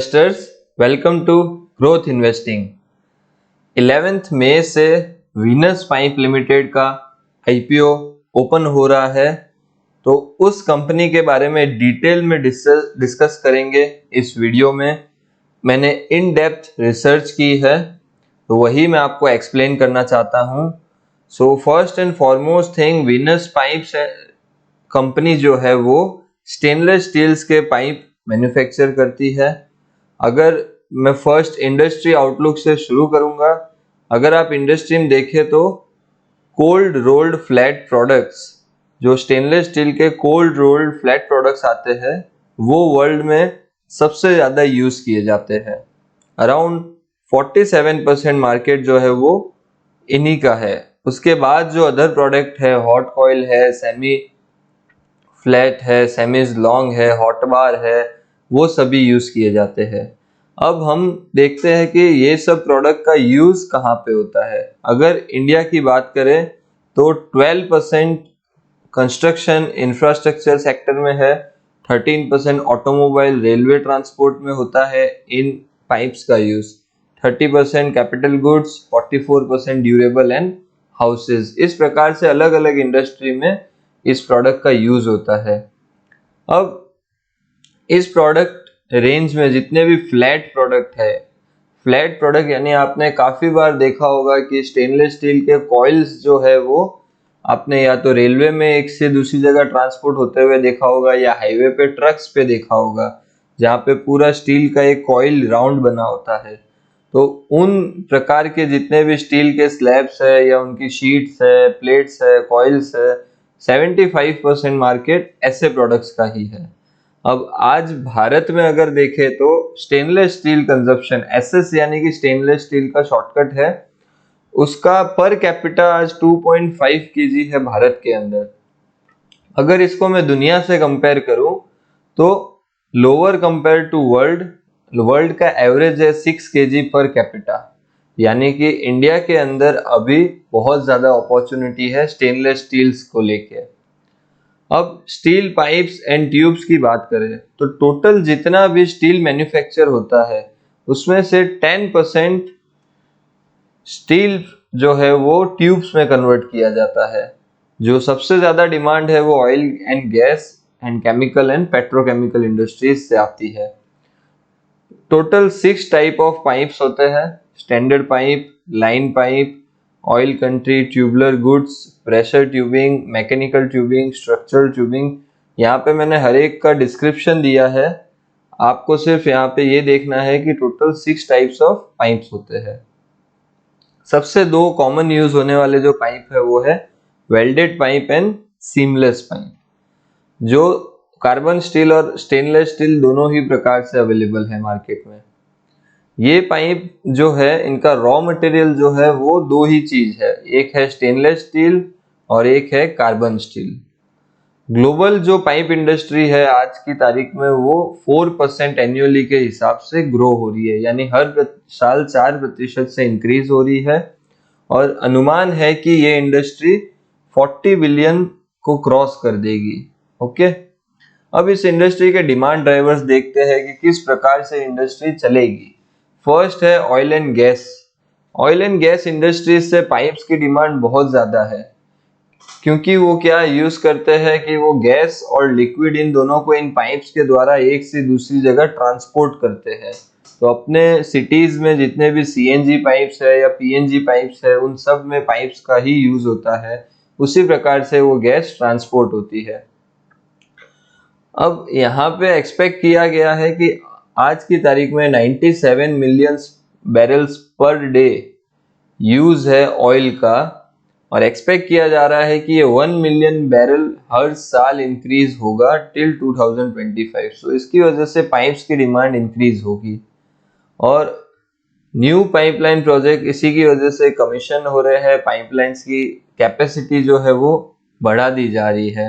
Investors, welcome to growth investing. 11 मई से Venus Pipe Limited का आईपीओ ओपन हो रहा है, तो उस कंपनी के बारे में डिटेल में डिस्कस करेंगे। इस वीडियो में मैंने इन डेप्थ रिसर्च की है, तो वही मैं आपको एक्सप्लेन करना चाहता हूँ। So first and foremost thing, Venus pipes company जो है वो स्टेनलेस स्टील्स के पाइप मैन्युफैक्चर करती है। अगर मैं फर्स्ट इंडस्ट्री आउटलुक से शुरू करूंगा, अगर आप इंडस्ट्री में देखें तो कोल्ड रोल्ड फ्लैट प्रोडक्ट्स, जो स्टेनलेस स्टील के कोल्ड रोल्ड फ्लैट प्रोडक्ट्स आते हैं, वो वर्ल्ड में सबसे ज्यादा यूज किए जाते हैं। अराउंड 47% मार्केट जो है वो इन्हीं का है। उसके बाद जो अदर प्रोडक्ट है, हॉट कॉइल है, सेमी फ्लैट है, सेमीज लॉन्ग है, हॉट बार है, वो सभी यूज किए जाते हैं। अब हम देखते हैं कि ये सब प्रोडक्ट का यूज कहाँ पे होता है। अगर इंडिया की बात करें तो 12% कंस्ट्रक्शन इंफ्रास्ट्रक्चर सेक्टर में है, 13% ऑटोमोबाइल रेलवे ट्रांसपोर्ट में होता है इन पाइप्स का use, 30% capital goods, 44% durable and houses. इस प्रकार से अलग अलग इंडस्ट्री में इस प्रोडक्ट का यूज होता है। अब इस प्रोडक्ट रेंज में जितने भी फ्लैट प्रोडक्ट यानी आपने काफी बार देखा होगा कि स्टेनलेस स्टील के कॉइल्स जो है वो आपने या तो रेलवे में एक से दूसरी जगह ट्रांसपोर्ट होते हुए देखा होगा, या हाईवे पे ट्रक्स पे देखा होगा, जहाँ पे पूरा स्टील का एक कॉइल राउंड बना होता है। तो उन प्रकार के जितने भी स्टील के स्लैब्स है या उनकी शीट्स है, प्लेट्स है, कॉइल्स है, 75% मार्केट ऐसे प्रोडक्ट्स का ही है। अब आज भारत में अगर देखें तो स्टेनलेस स्टील कंजप्शन, एसएस यानी कि स्टेनलेस स्टील का शॉर्टकट है, उसका पर कैपिटा आज 2.5 केजी है भारत के अंदर। अगर इसको मैं दुनिया से कंपेयर करूं तो लोअर कंपेयर टू वर्ल्ड का एवरेज है 6 केजी पर कैपिटा, यानी कि इंडिया के अंदर अभी बहुत ज्यादा अपॉर्चुनिटी है स्टेनलेस स्टील्स को लेके। अब स्टील पाइप्स एंड ट्यूब्स की बात करें तो टोटल जितना भी स्टील मैन्युफैक्चर होता है उसमें से 10% स्टील जो है वो ट्यूब्स में कन्वर्ट किया जाता है। जो सबसे ज्यादा डिमांड है वो oil and gas and chemical and petrochemical industries से आती है। टोटल 6 टाइप ऑफ पाइप्स होते हैं: standard pipe, line pipe, oil country, tubular goods, pressure tubing, mechanical tubing, structural tubing. यहाँ पे मैंने हर एक का डिस्क्रिप्शन दिया है, आपको सिर्फ यहाँ पे ये देखना है कि टोटल 6 टाइप्स ऑफ पाइप्स होते हैं। सबसे दो कॉमन यूज होने वाले जो पाइप है वो है welded pipe and seamless pipe, जो कार्बन स्टील और स्टेनलेस स्टील दोनों ही प्रकार से अवेलेबल है मार्केट में। ये पाइप जो है, इनका रॉ मटेरियल जो है वो दो ही चीज है, एक है स्टेनलेस स्टील और एक है कार्बन स्टील। ग्लोबल जो पाइप इंडस्ट्री है आज की तारीख में वो 4% एन्युअली के हिसाब से ग्रो हो रही है, यानी हर साल 4% से इंक्रीज हो रही है। और अनुमान है कि ये इंडस्ट्री 40 बिलियन को क्रॉस कर देगी। ओके, अब इस इंडस्ट्री के डिमांड ड्राइवर्स देखते हैं कि किस प्रकार से इंडस्ट्री चलेगी। फर्स्ट है oil and gas. Oil and gas industry से पाइप्स की डिमांड बहुत ज्यादा है, क्योंकि वो क्या यूज करते हैं कि वो गैस और लिक्विड इन दोनों को इन पाइप्स के द्वारा एक से दूसरी जगह ट्रांसपोर्ट करते हैं। तो अपने सिटीज में जितने भी सीएनजी पाइप्स है या पीएनजी पाइप्स है, उन सब में पाइप्स का ही यूज होता है, उसी प्रकार से वो गैस ट्रांसपोर्ट होती है। अब यहाँ पे एक्सपेक्ट किया गया है कि आज की तारीख में 97 million barrels per day use है ऑयल का, और एक्सपेक्ट किया जा रहा है कि ये 1 मिलियन बैरल हर साल इंक्रीज होगा टिल 2025। सो इसकी वजह से पाइप्स की डिमांड इंक्रीज होगी, और न्यू पाइपलाइन प्रोजेक्ट इसी की वजह से कमीशन हो रहे हैं। पाइपलाइंस की कैपेसिटी जो है वो बढ़ा दी जा रही है।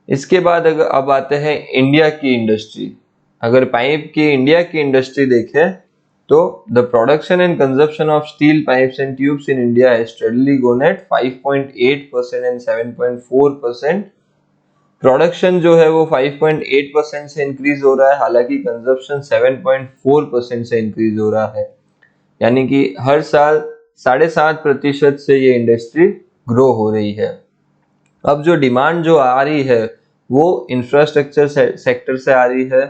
इसके बाद अगर अब आते हैं इंडिया की इंडस्ट्री। अगर पाइप की इंडिया की इंडस्ट्री देखें तो the production and consumption of steel pipes and tubes in India has steadily grown at 5.8% and 7.4% production जो है वो 5.8% से इंक्रीज हो रहा है, हालांकि कंजप्शन 7.4% से इंक्रीज हो रहा है, यानी कि हर साल 7.5% से ये इंडस्ट्री ग्रो हो रही है। अब जो डिमांड जो आ रही है वो इंफ्रास्ट्रक्चर सेक्टर से आ रही है,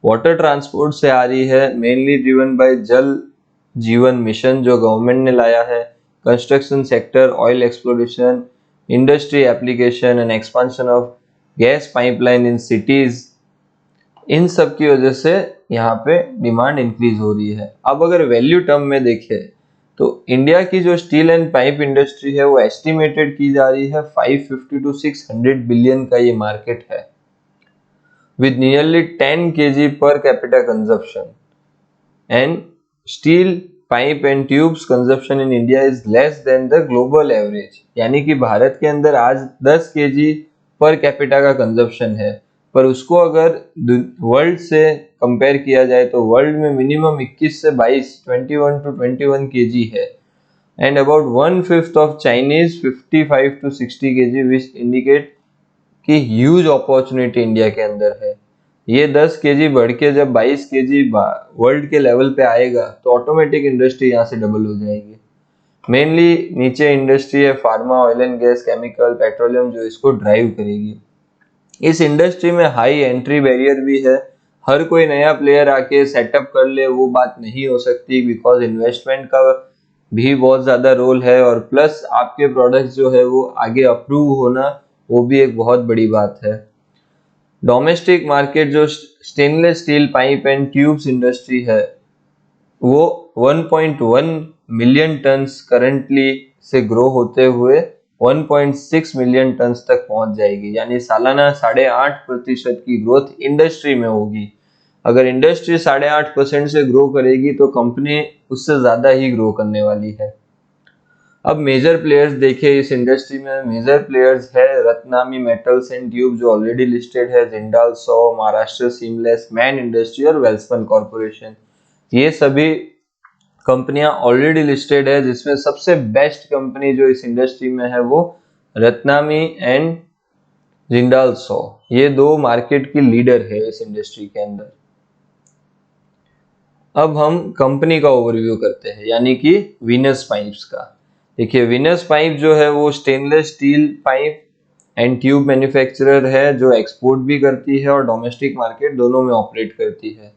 वाटर ट्रांसपोर्ट से आ रही है, मेनली ड्रिवन बाय जल जीवन मिशन जो गवर्नमेंट ने लाया है, construction sector, oil exploration, industry application and expansion of gas pipeline in cities, इन सब की वजह से यहाँ पे डिमांड इंक्रीज हो रही है। अब अगर वैल्यू टर्म में देखें तो इंडिया की जो स्टील एंड पाइप इंडस्ट्री है वो एस्टिमेटेड की जा रही है 550 to 600 बिलियन का ये मार्केट है, with nearly 10 kg per capita consumption, and steel pipe and tubes consumption in India is less than the global average, यानी कि भारत के अंदर आज 10 kg पर कैपिटा का कंजप्शन है, पर उसको अगर वर्ल्ड से कंपेयर किया जाए तो वर्ल्ड में मिनिमम 21 से 22 21 to 21 kg है, and about 1/5 of Chinese 55 to 60 kg, which indicate कि ह्यूज अपॉर्चुनिटी इंडिया के अंदर है। ये 10 kg बढ़ के जब 22 kg वर्ल्ड के लेवल पे आएगा तो ऑटोमेटिक इंडस्ट्री यहाँ से डबल हो जाएगी। मेनली नीचे इंडस्ट्री है pharma, oil and gas, chemical, petroleum, जो इसको ड्राइव करेगी। इस इंडस्ट्री में हाई एंट्री बैरियर भी है, हर कोई नया प्लेयर आके सेटअप कर ले वो बात नहीं हो सकती, बिकॉज इन्वेस्टमेंट का भी बहुत ज़्यादा रोल है, और प्लस आपके प्रोडक्ट्स जो है वो आगे अप्रूव होना वो भी एक बहुत बड़ी बात है। डोमेस्टिक मार्केट जो stainless steel pipe and tubes industry है वो 1.1 मिलियन टन्स करंटली से ग्रो होते हुए 1.6 मिलियन टन्स तक पहुंच जाएगी, यानी सालाना 8.5% की ग्रोथ इंडस्ट्री में होगी। अगर इंडस्ट्री 8.5% से ग्रो करेगी तो कंपनी उससे ज्यादा ही ग्रो करने वाली है। अब मेजर प्लेयर्स देखें इस इंडस्ट्री में, मेजर प्लेयर्स है रत्नामी मेटल्स एंड ट्यूब जो ऑलरेडी लिस्टेड है, जिंदाल सौ, महाराष्ट्र सीमलेस, मैन इंडस्ट्री और वेल्सपन कॉर्पोरेशन, ये सभी कंपनियां ऑलरेडी लिस्टेड है, जिसमें सबसे बेस्ट कंपनी जो इस इंडस्ट्री में है वो रत्नामी एंड जिंदाल सौ, ये दो मार्केट की लीडर है इस इंडस्ट्री के अंदर। अब हम कंपनी का ओवरव्यू करते हैं, यानी कि वीनस पाइप्स का। देखिए वीनस पाइप जो है वो stainless steel pipe and tube manufacturer है जो एक्सपोर्ट भी करती है और डोमेस्टिक मार्केट दोनों में ऑपरेट करती है।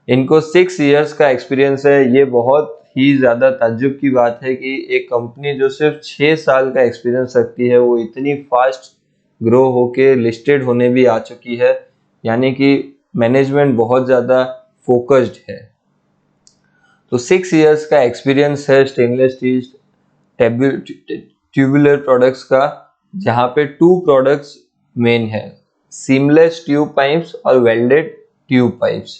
इनको 6 इयर्स का एक्सपीरियंस है। ये बहुत ही ज़्यादा ताज्जुब की बात है कि एक कंपनी जो सिर्फ 6 साल का एक्सपीरियंस रखती है वो इतनी फास्ट ग्रो होके लिस्टेड होने भी आ चुकी है, यानी कि मैनेजमेंट बहुत ज़्यादा फोकस्ड है। तो 6 इयर्स का एक्सपीरियंस है स्टेनलेस स्टील ट्यूबुलर प्रोडक्ट्स का, जहाँ पे 2 प्रोडक्ट्स मेन है, सीमलेस ट्यूब पाइप्स और वेल्डेड ट्यूब पाइप्स।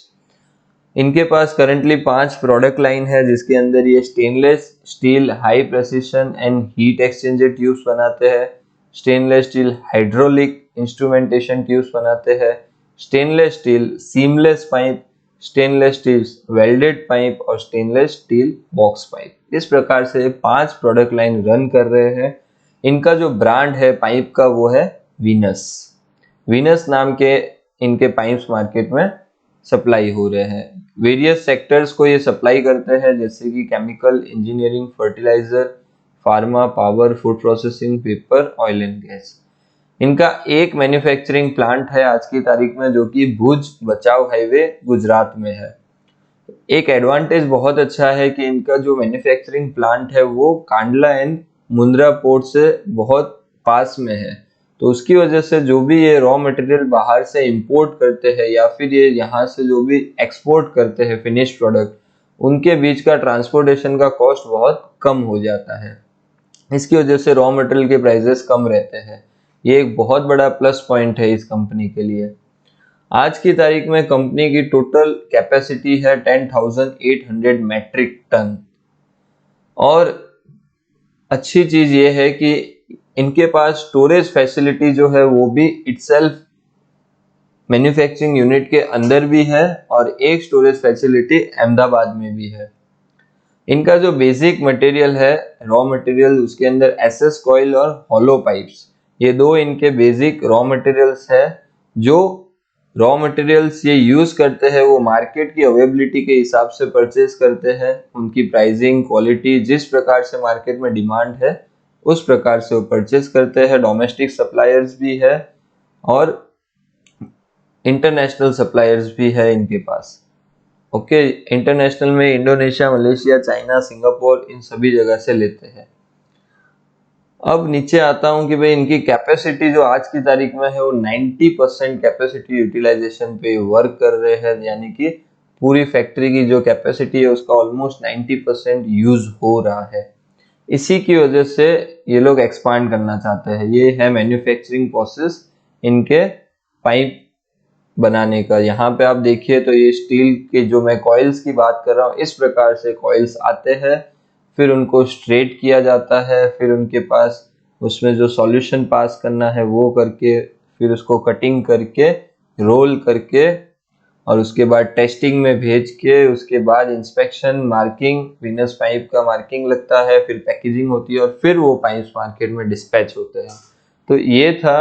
इनके पास करंटली 5 प्रोडक्ट लाइन है, जिसके अंदर ये stainless steel high precision and heat exchanger tubes बनाते हैं, stainless steel hydraulic instrumentation tubes बनाते हैं, stainless steel seamless pipe, stainless steel welded pipe और स्टेनलेस स्टील बॉक्स पाइप। इस प्रकार से 5 प्रोडक्ट लाइन रन कर रहे हैं। इनका जो ब्रांड है पाइप का वो है वीनस। वीनस नाम के इनके पाइप्स मार्केट में सप्लाई हो रहे हैं। वेरियस सेक्टर्स को ये सप्लाई करते हैं, जैसे कि chemical, engineering, fertiliser, pharma, power, food processing, paper, oil and gas. इनका एक मैन्युफैक्चरिंग प्लांट है आज की तारीख में जो कि भुज बचाव हाईवे गुजरात में है। एक एडवांटेज बहुत अच्छा है कि इनका जो मैन्युफैक्चरिंग प्लांट है वो कांडला एंड मुंद्रा पोर्ट से बहुत पास में है, तो उसकी वजह से जो भी ये रॉ मटेरियल बाहर से इंपोर्ट करते हैं या फिर ये यहाँ से जो भी एक्सपोर्ट करते हैं फिनिश प्रोडक्ट, उनके बीच का ट्रांसपोर्टेशन का कॉस्ट बहुत कम हो जाता है। इसकी वजह से रॉ मटेरियल के प्राइसेस कम रहते हैं। ये एक बहुत बड़ा प्लस पॉइंट है इस कंपनी के लिए। आज की तारीख में कंपनी की टोटल कैपेसिटी है 10,800 मैट्रिक टन, और अच्छी चीज ये है कि इनके पास स्टोरेज फैसिलिटी जो है वो भी इटसेल्फ मैन्युफैक्चरिंग यूनिट के अंदर भी है और एक स्टोरेज फैसिलिटी अहमदाबाद में भी है। इनका जो बेसिक मटेरियल है रॉ मटेरियल, उसके अंदर एसएस कॉइल और हॉलो पाइप्स, ये दो इनके बेसिक रॉ मटेरियल्स है। जो रॉ मटेरियल्स ये यूज करते हैं वो मार्केट की अवेलेबिलिटी के हिसाब से परचेज करते हैं। उनकी प्राइसिंग, क्वालिटी जिस प्रकार से मार्केट में डिमांड है उस प्रकार से वो परचेज करते हैं। डोमेस्टिक सप्लायर्स भी है और इंटरनेशनल सप्लायर्स भी है इनके पास। ओके, इंटरनेशनल में इंडोनेशिया, मलेशिया, चाइना, सिंगापुर, इन सभी जगह से लेते हैं। अब नीचे आता हूं कि भाई इनकी कैपेसिटी जो आज की तारीख में है वो 90% कैपेसिटी यूटिलाइजेशन पे वर्क कर रहे हैं, यानी कि पूरी फैक्ट्री की जो कैपेसिटी है उसका ऑलमोस्ट 90% यूज हो रहा है। इसी की वजह से ये लोग एक्सपांड करना चाहते हैं। ये है मैन्युफैक्चरिंग प्रोसेस इनके पाइप बनाने का। यहाँ पे आप देखिए तो ये स्टील के जो मैं कॉइल्स की बात कर रहा हूँ, इस प्रकार से कॉइल्स आते हैं, फिर उनको स्ट्रेट किया जाता है, फिर उनके पास उसमें जो सॉल्यूशन पास करना है वो करके, फिर उसको कटिंग करके, रोल करके, और उसके बाद टेस्टिंग में भेज के, उसके बाद इंस्पेक्शन, मार्किंग, विनस पाइप का मार्किंग लगता है, फिर पैकेजिंग होती है और फिर वो पाइप्स मार्केट में डिस्पैच होते हैं। तो ये था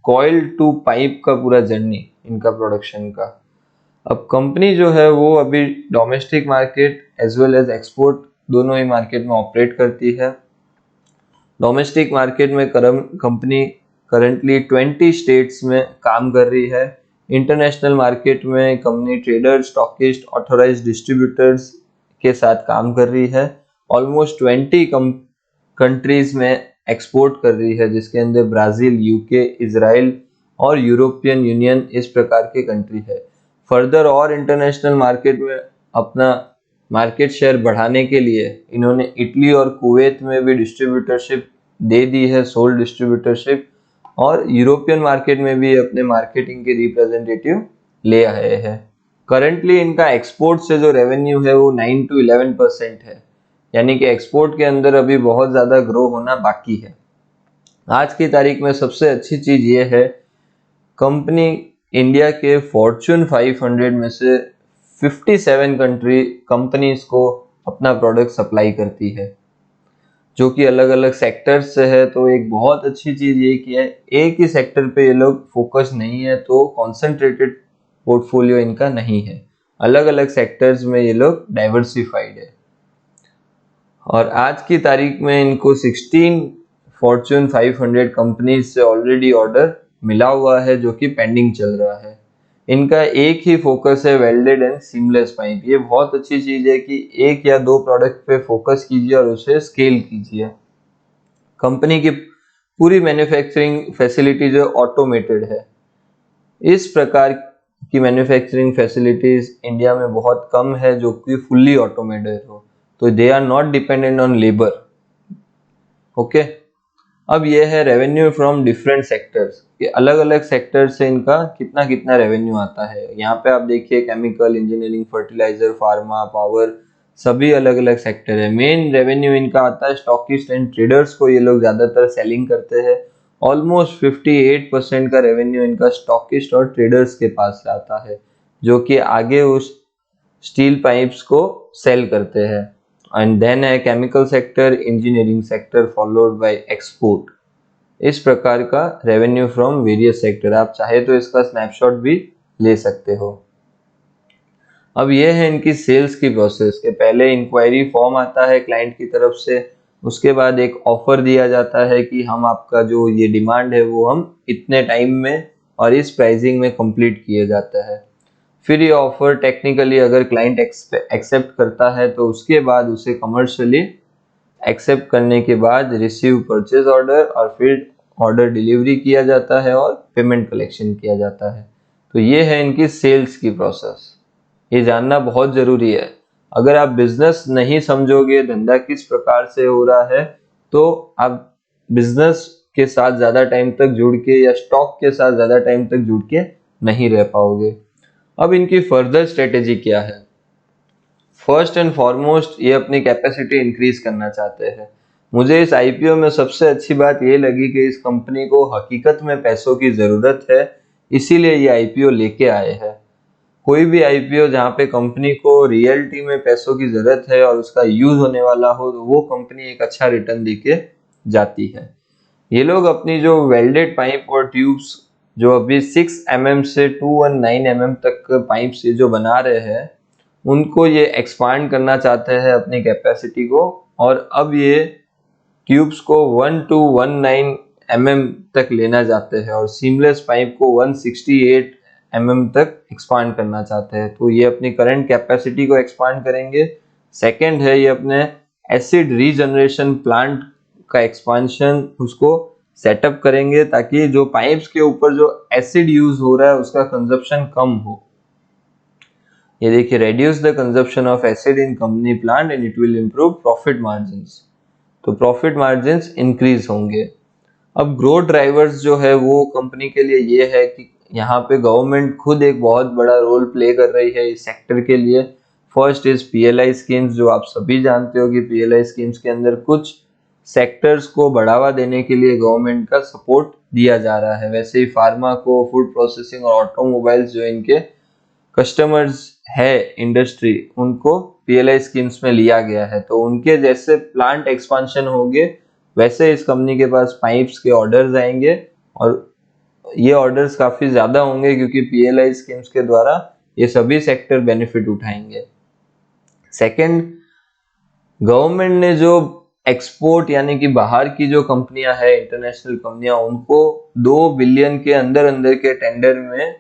कॉइल टू पाइप का पूरा जर्नी इनका प्रोडक्शन का। अब कंपनी जो है वो अभी domestic market as well as export दोनों ही मार्केट में ऑपरेट करती है। डोमेस्टिक मार्केट में कंपनी करंटली 20 स्टेट्स में काम कर रही है। इंटरनेशनल मार्केट में company trader, stockist, authorised distributors के साथ काम कर रही है। ऑलमोस्ट 20 कंट्रीज में एक्सपोर्ट कर रही है, जिसके अंदर ब्राजील, यूके, इजराइल और यूरोपियन यूनियन इस प्रकार के कंट्री है। फर्दर और इंटरनेशनल मार्केट में अपना मार्केट शेयर बढ़ाने के लिए इन्होंने इटली और कुवैत में भी डिस्ट्रीब्यूटरशिप दे दी है, सोल डिस्ट्रीब्यूटरशिप, और यूरोपियन मार्केट में भी अपने मार्केटिंग के रिप्रेजेंटेटिव ले आए हैं। करंटली इनका एक्सपोर्ट से जो रेवेन्यू है वो 9 to 11% है, यानी कि एक्सपोर्ट के अंदर अभी बहुत ज़्यादा ग्रो होना बाकी है। आज की तारीख में सबसे अच्छी चीज़ ये है, कंपनी इंडिया के फॉर्च्यून 500 में से 57 कंट्री कंपनीज को अपना प्रोडक्ट सप्लाई करती है, जो कि अलग अलग सेक्टर्स से है। तो एक बहुत अच्छी चीज़ ये कि है एक ही सेक्टर पे ये लोग फोकस नहीं है, तो कॉन्सेंट्रेटेड पोर्टफोलियो इनका नहीं है, अलग अलग सेक्टर्स में ये लोग डाइवर्सिफाइड है। और आज की तारीख में इनको 16 फॉर्च्यून 500 कंपनीज से ऑलरेडी ऑर्डर मिला हुआ है, जो कि पेंडिंग चल रहा है। इनका एक ही फोकस है, वेल्डेड एंड सीमलेस पाइप। ये बहुत अच्छी चीज है कि एक या दो प्रोडक्ट पे फोकस कीजिए और उसे स्केल कीजिए। कंपनी की पूरी मैन्युफैक्चरिंग फैसिलिटी जो ऑटोमेटेड है। इस प्रकार की मैन्युफैक्चरिंग फैसिलिटीज इंडिया में बहुत कम है जो कि फुल्ली ऑटोमेटेड हो, तो they are not dependent on labour. Okay, अब ये है रेवेन्यू फ्रॉम डिफरेंट सेक्टर्स, कि अलग अलग सेक्टर से इनका कितना कितना रेवेन्यू आता है। यहाँ पे आप देखिए chemical, engineering, fertiliser, pharma, power, सभी अलग अलग सेक्टर है। मेन रेवेन्यू इनका आता है स्टॉकिस्ट एंड ट्रेडर्स को, ये लोग ज्यादातर सेलिंग करते हैं। ऑलमोस्ट 58% का रेवेन्यू इनका स्टॉकिस्ट और ट्रेडर्स के पास से आता है, जो कि आगे उस स्टील पाइप्स को सेल करते हैं। एंड देन है chemical sector, engineering sector, followed by export. इस प्रकार का रेवेन्यू फ्रॉम वेरियस सेक्टर। आप चाहे तो इसका स्नैपशॉट भी ले सकते हो। अब ये है इनकी सेल्स की प्रोसेस के पहले इंक्वायरी फॉर्म आता है क्लाइंट की तरफ से, उसके बाद एक ऑफर दिया जाता है कि हम आपका जो ये डिमांड है वो हम इतने टाइम में और इस प्राइसिंग में कंप्लीट किए जाता है। फिर ये ऑफर टेक्निकली अगर क्लाइंट एक्सेप्ट करता है तो उसके बाद उसे कमर्शियली एक्सेप्ट करने के बाद रिसीव परचेज ऑर्डर, और फिर ऑर्डर डिलीवरी किया जाता है और पेमेंट कलेक्शन किया जाता है। तो ये है इनकी सेल्स की प्रोसेस। ये जानना बहुत जरूरी है। अगर आप बिजनेस नहीं समझोगे, धंधा किस प्रकार से हो रहा है, तो आप बिजनेस के साथ ज्यादा टाइम तक जुड़ के या स्टॉक के साथ ज्यादा टाइम तक जुड़ के नहीं रह पाओगे। अब इनकी फर्दर स्ट्रेटेजी क्या है? फर्स्ट एंड फॉरमोस्ट ये अपनी कैपेसिटी इंक्रीज करना चाहते हैं। मुझे इस आईपीओ में सबसे अच्छी बात ये लगी कि इस कंपनी को हकीकत में पैसों की जरूरत है, इसीलिए ये आईपीओ लेके आए हैं। कोई भी आईपीओ जहाँ पे कंपनी को रियलिटी में पैसों की जरूरत है और उसका यूज होने वाला हो, तो वो कंपनी एक अच्छा रिटर्न देके जाती है। ये लोग अपनी जो वेल्डेड पाइप और ट्यूब्स जो अभी 6 mm से 219 mm तक पाइप्स ये जो बना रहे हैं, उनको ये एक्सपांड करना चाहते हैं अपनी कैपेसिटी को, और अब ये ट्यूब्स को 1219 mm तक लेना चाहते हैं और सीमलेस पाइप को 168 mm तक एक्सपांड करना चाहते हैं। तो ये अपनी करंट कैपेसिटी को एक्सपांड करेंगे। सेकंड है ये अपने एसिड रीजनरेशन प्लांट का एक्सपांशन उसको सेटअप करेंगे, ताकि जो पाइप्स के ऊपर जो एसिड यूज हो रहा है उसका कंजप्शन कम हो। ये देखिए, reduce the consumption of acid in company plant and it will improve profit margins। तो प्रॉफिट मार्जिन्स इंक्रीज होंगे। अब ग्रोथ ड्राइवर्स जो है वो कंपनी के लिए ये है कि यहाँ पे गवर्नमेंट खुद एक बहुत बड़ा रोल प्ले कर रही है इस सेक्टर के लिए। फर्स्ट इज पीएलआई स्कीम्स, जो आप सभी जानते हो कि पीएलआई स्कीम्स के अंदर कुछ सेक्टर्स को बढ़ावा देने के लिए गवर्नमेंट का सपोर्ट दिया जा रहा है। वैसे ही फार्मा को, फूड प्रोसेसिंग और ऑटोमोबाइल्स जो इनके कस्टमर्स है इंडस्ट्री, उनको पीएलआई स्कीम्स में लिया गया है। तो उनके जैसे प्लांट एक्सपांशन होंगे वैसे इस कंपनी के पास पाइप्स के ऑर्डर्स आएंगे, और ये ऑर्डर्स काफी ज्यादा होंगे क्योंकि पीएलआई स्कीम्स के द्वारा ये सभी सेक्टर बेनिफिट उठाएंगे। सेकंड, गवर्नमेंट ने जो एक्सपोर्ट यानी कि बाहर की जो कंपनियां है, इंटरनेशनल कंपनियां, उनको 2 बिलियन के अंदर अंदर के टेंडर में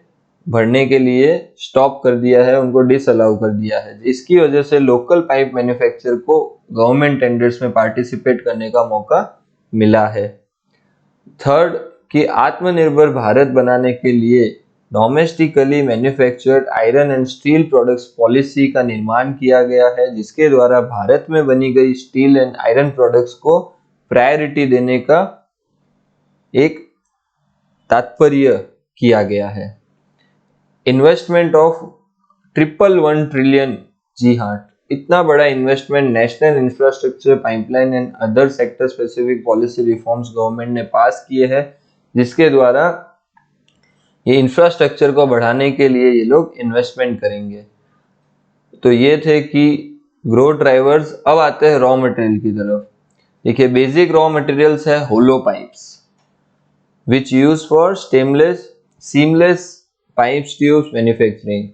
भरने के लिए स्टॉप कर दिया है, उनको डिसअलाउ कर दिया है। इसकी वजह से लोकल पाइप मैन्युफैक्चरर को गवर्नमेंट टेंडर्स में पार्टिसिपेट करने का मौका मिला है। थर्ड, कि आत्मनिर्भर भारत बनाने के लिए domestically manufactured iron and steel products policy का निर्माण किया गया है, जिसके द्वारा भारत में बनी गई स्टील एंड आयरन प्रोडक्ट्स को प्रायोरिटी देने का एक तात्पर्य किया गया है। इन्वेस्टमेंट ऑफ 111 ट्रिलियन, जी हाँ, इतना बड़ा investment national infrastructure, pipeline and other sector specific policy reforms government ने पास किए हैं, जिसके द्वारा ये इंफ्रास्ट्रक्चर को बढ़ाने के लिए ये लोग इन्वेस्टमेंट करेंगे। तो ये थे कि ग्रोथ ड्राइवर्स। अब आते हैं रॉ मटेरियल की तरफ। देखिए, बेसिक रॉ मटेरियल्स है होलो pipes which used for seamless pipes tubes manufacturing.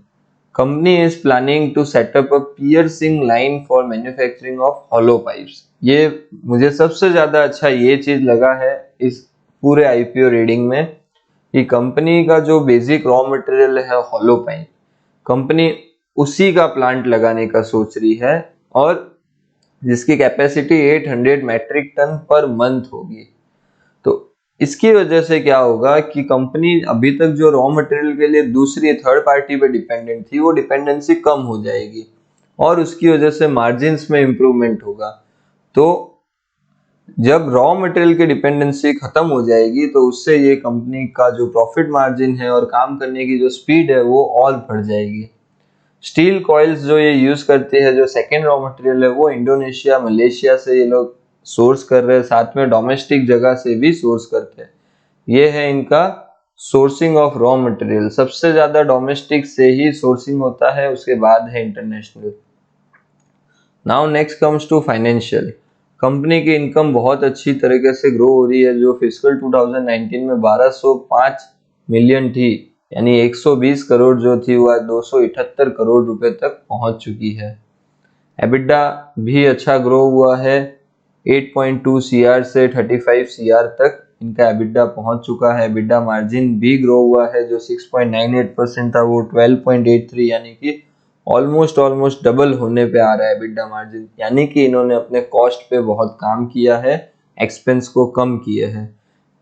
Company is planning to set up a piercing line for manufacturing of hollow pipes. ये मुझे सबसे ज्यादा अच्छा ये चीज लगा है इस पूरे आईपीओ रीडिंग में कि कंपनी का जो बेसिक रॉ मटेरियल है हॉलो पाइप, कंपनी उसी का प्लांट लगाने का सोच रही है, और जिसकी capacity 800 metric ton per month होगी। तो इसकी वजह से क्या होगा कि कंपनी अभी तक जो रॉ मटेरियल के लिए दूसरी थर्ड पार्टी पे डिपेंडेंट थी, वो डिपेंडेंसी कम हो जाएगी और उसकी वजह से मार्जिन्स में इंप्रूवमेंट होगा। तो जब रॉ मटेरियल की डिपेंडेंसी खत्म हो जाएगी तो उससे ये कंपनी का जो प्रॉफिट मार्जिन है और काम करने की जो स्पीड है वो और बढ़ जाएगी। स्टील कॉइल्स जो ये यूज करते हैं, जो सेकेंड रॉ मटेरियल है, वो इंडोनेशिया, मलेशिया से ये लोग सोर्स कर रहे हैं, साथ में डोमेस्टिक जगह से भी सोर्स करते हैं। ये है इनका सोर्सिंग ऑफ रॉ मटेरियल। सबसे ज्यादा डोमेस्टिक से ही सोर्सिंग होता है, उसके बाद है international. Now next comes to financial. Company की इनकम बहुत अच्छी तरीके से ग्रो हो रही है, जो फिस्कल 2019 में 1205 मिलियन थी, यानी 120 करोड़ जो थी वह 278 करोड़ रुपए तक पहुंच चुकी है। एबिडा भी अच्छा ग्रो हुआ है, 8.2 सीआर से 35 सीआर तक इनका एबिडा पहुंच चुका है। एबिडा मार्जिन भी ग्रो हुआ है, जो 6.98% था वो 12.83, यानी कि ऑलमोस्ट डबल होने पे आ रहा है एबिडा मार्जिन। यानी कि इन्होंने अपने कॉस्ट पे बहुत काम किया है, एक्सपेंस को कम किए हैं।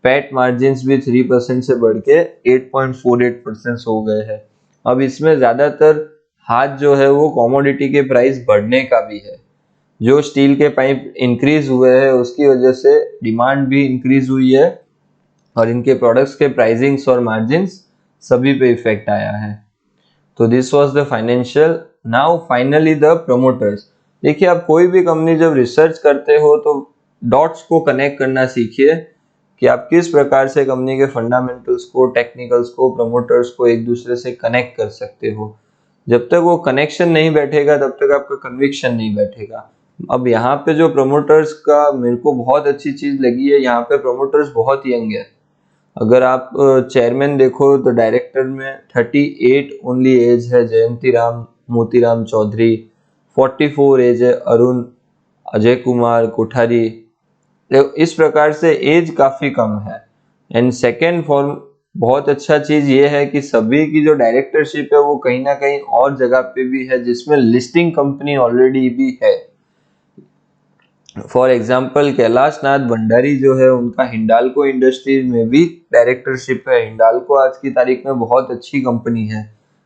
पैट मार्जिन्स भी 3% से बढ़ के 8.48% हो गए हैं। अब इसमें ज्यादातर हाथ जो है वो कमोडिटी के प्राइस बढ़ने का भी है। जो स्टील के पाइप इंक्रीज हुए हैं उसकी वजह से डिमांड भी इंक्रीज हुई है और इनके प्रोडक्ट्स के प्राइसिंग्स और मार्जिन्स सभी पे इफेक्ट आया है। तो this was the financial. Now finally the promoters. देखिए, आप कोई भी कंपनी जब रिसर्च करते हो तो डॉट्स को कनेक्ट करना सीखिए कि आप किस प्रकार से कंपनी के फंडामेंटल्स को, टेक्निकल्स को, प्रमोटर्स को एक दूसरे से कनेक्ट कर सकते हो। जब तक वो कनेक्शन नहीं बैठेगा तब तक आपका कन्विक्शन नहीं बैठेगा। अब यहाँ पे जो प्रमोटर्स का मेरे को बहुत अच्छी चीज लगी है, यहाँ पे प्रमोटर्स बहुत यंग है। अगर आप चेयरमैन देखो तो डायरेक्टर में 38 ओनली एज है जयंती राम मोतीराम चौधरी, 44 एज है अरुण अजय कुमार कोठारी। इस प्रकार से एज काफी कम है। एंड सेकेंड फॉर्म बहुत अच्छा चीज ये है कि सभी की जो डायरेक्टरशिप है वो कहीं ना कहीं और जगह पे भी है जिसमें लिस्टिंग कंपनी ऑलरेडी भी है। फॉर एग्जाम्पल कैलाश नाथ भंडारी जो है उनका हिंडाल्को इंडस्ट्रीज में भी डायरेक्टरशिप है। हिंडाल्को आज की तारीख में बहुत अच्छी कंपनी है।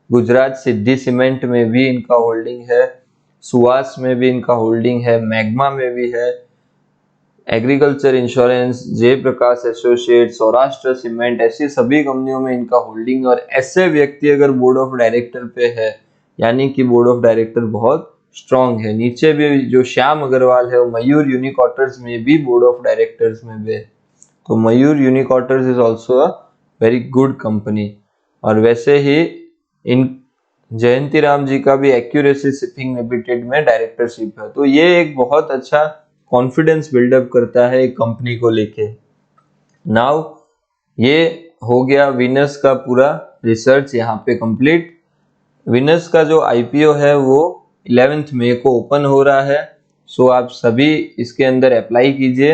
गुजरात सिद्धि सीमेंट में भी इनका होल्डिंग है, सुहास में भी इनका होल्डिंग है, मैग्मा में भी है, agriculture insurance, Jaiprakash associate, Saurashtra cement, ऐसी सभी कंपनियों में इनका होल्डिंग। और ऐसे व्यक्ति अगर बोर्ड ऑफ डायरेक्टर पे है यानी कि बोर्ड ऑफ डायरेक्टर बहुत स्ट्रांग है। नीचे भी जो श्याम अग्रवाल है वो मयूर यूनिकॉर्टर्स में भी बोर्ड ऑफ डायरेक्टर्स में भी है। तो Mayur Uniquoters is also a very good company. और वैसे ही इन जयंती राम जी का भी एक्यूरेसी शिपिंग लिमिटेड में डायरेक्टरशिप है। तो ये एक बहुत अच्छा कॉन्फिडेंस बिल्डअप करता है एक कंपनी को लेके। नाउ ये हो गया विनस का पूरा रिसर्च यहाँ पे कंप्लीट। विनस का जो आईपीओ है वो 11 मई को ओपन हो रहा है। सो आप सभी इसके अंदर अप्लाई कीजिए।